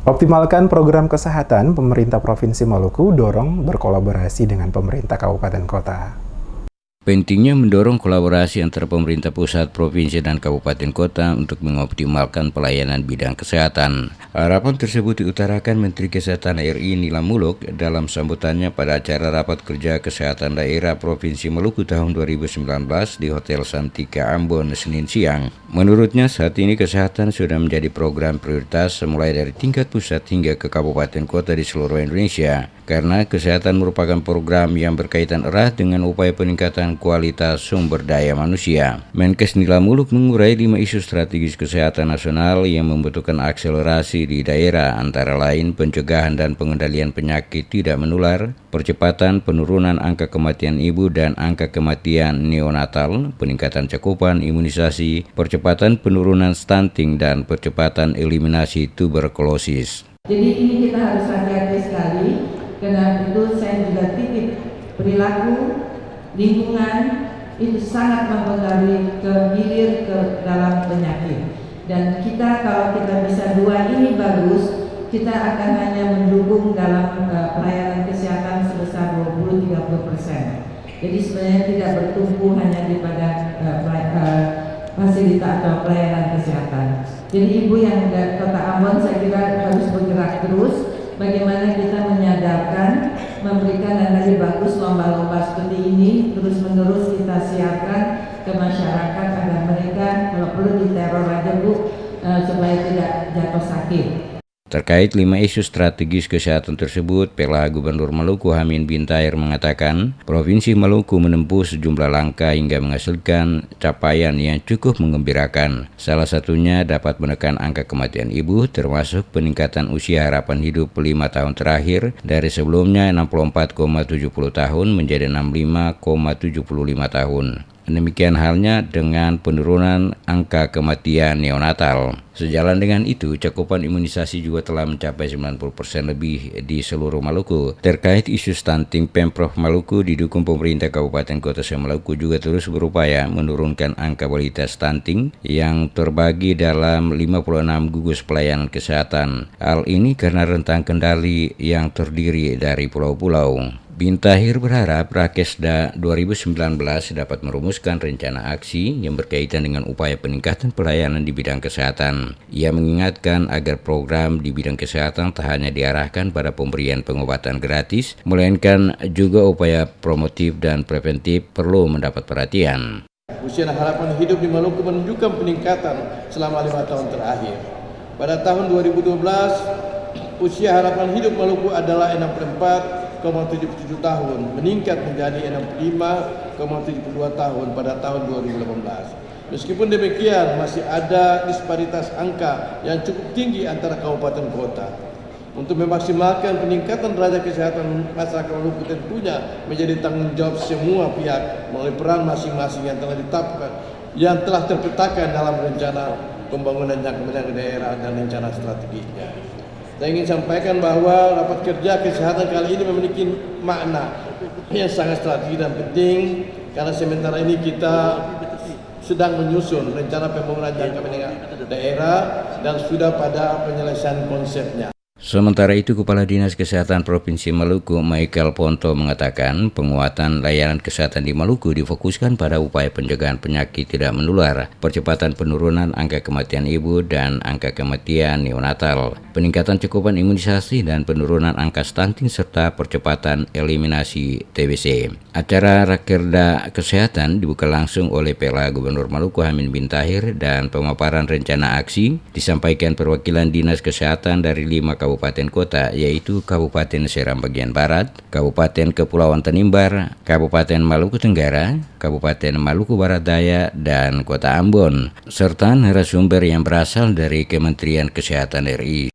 Optimalkan program kesehatan pemerintah Provinsi Maluku, dorong berkolaborasi dengan pemerintah kabupaten kota. Pentingnya mendorong kolaborasi antara pemerintah pusat, provinsi, dan kabupaten kota untuk mengoptimalkan pelayanan bidang kesehatan. Harapan tersebut diutarakan Menteri Kesehatan RI Nilam Muluk dalam sambutannya pada acara Rapat Kerja Kesehatan Daerah Provinsi Maluku tahun 2019 di Hotel Santika Ambon, Senin siang. Menurutnya, saat ini kesehatan sudah menjadi program prioritas mulai dari tingkat pusat hingga ke kabupaten kota di seluruh Indonesia. Karena kesehatan merupakan program yang berkaitan erat dengan upaya peningkatan kualitas sumber daya manusia. Menkes Nilam Muluk mengurai 5 isu strategis kesehatan nasional yang membutuhkan akselerasi di daerah, antara lain pencegahan dan pengendalian penyakit tidak menular, percepatan penurunan angka kematian ibu dan angka kematian neonatal, peningkatan cakupan imunisasi, percepatan penurunan stunting, dan percepatan eliminasi tuberkulosis. Jadi ini kita harus hati-hati sekali. Karena itu saya juga titip perilaku, lingkungan itu sangat mempengaruhi ke hilir ke dalam penyakit. Dan kita kalau kita bisa dua ini bagus, kita akan hanya mendukung dalam pelayanan kesehatan sebesar 20-30%. Jadi sebenarnya tidak bertumpu hanya pada fasilitas atau pelayanan kesehatan. Jadi ibu yang dari Kota Ambon saya kira harus bergerak terus. Bagaimana kita menyadarkan, memberikan dan tadi bagus lomba-lomba seperti ini terus-menerus kita siarkan ke masyarakat agar mereka kalau perlu diteror aja Bu supaya tidak jatuh sakit. Terkait 5 isu strategis kesehatan tersebut, PLH Gubernur Maluku Hamid bin Tahir mengatakan, Provinsi Maluku menempuh sejumlah langkah hingga menghasilkan capaian yang cukup menggembirakan. Salah satunya dapat menekan angka kematian ibu, termasuk peningkatan usia harapan hidup 5 tahun terakhir dari sebelumnya 64,70 tahun menjadi 65,75 tahun. Demikian halnya dengan penurunan angka kematian neonatal. Sejalan dengan itu, cakupan imunisasi juga telah mencapai 90% lebih di seluruh Maluku. Terkait isu stunting, Pemprov Maluku didukung pemerintah Kabupaten Kota Maluku juga terus berupaya menurunkan angka balita stunting yang terbagi dalam 56 gugus pelayanan kesehatan. Hal ini karena rentang kendali yang terdiri dari pulau-pulau. Bin Tahir berharap Rakesda 2019 dapat merumuskan rencana aksi yang berkaitan dengan upaya peningkatan pelayanan di bidang kesehatan. Ia mengingatkan agar program di bidang kesehatan tak hanya diarahkan pada pemberian pengobatan gratis, melainkan juga upaya promotif dan preventif perlu mendapat perhatian. Usia harapan hidup di Maluku menunjukkan peningkatan selama 5 tahun terakhir. Pada tahun 2012, usia harapan hidup Maluku adalah 64,77 tahun, meningkat menjadi 65,72 tahun pada tahun 2018. Meskipun demikian, masih ada disparitas angka yang cukup tinggi antara kabupaten kota. Untuk memaksimalkan peningkatan derajat kesehatan masyarakat Maluku tentunya menjadi tanggung jawab semua pihak melalui peran masing-masing yang telah ditetapkan, yang telah terpetakan dalam rencana pembangunan jangka menengah daerah dan rencana strateginya. Saya ingin sampaikan bahwa rapat kerja kesehatan kali ini memiliki makna yang sangat strategis dan penting karena sementara ini kita sedang menyusun rencana pembangunan jangka menengah daerah dan sudah pada penyelesaian konsepnya. Sementara itu, Kepala Dinas Kesehatan Provinsi Maluku, Michael Ponto, mengatakan penguatan layanan kesehatan di Maluku difokuskan pada upaya pencegahan penyakit tidak menular, percepatan penurunan angka kematian ibu dan angka kematian neonatal, peningkatan cakupan imunisasi dan penurunan angka stunting serta percepatan eliminasi TBC. Acara Rakerda Kesehatan dibuka langsung oleh PLH Gubernur Maluku Hamid bin Tahir dan pemaparan rencana aksi disampaikan perwakilan Dinas Kesehatan dari 5 kabupaten kota, yaitu Kabupaten Seram bagian Barat, Kabupaten Kepulauan Tanimbar, Kabupaten Maluku Tenggara, Kabupaten Maluku Barat Daya, dan Kota Ambon, serta narasumber yang berasal dari Kementerian Kesehatan RI.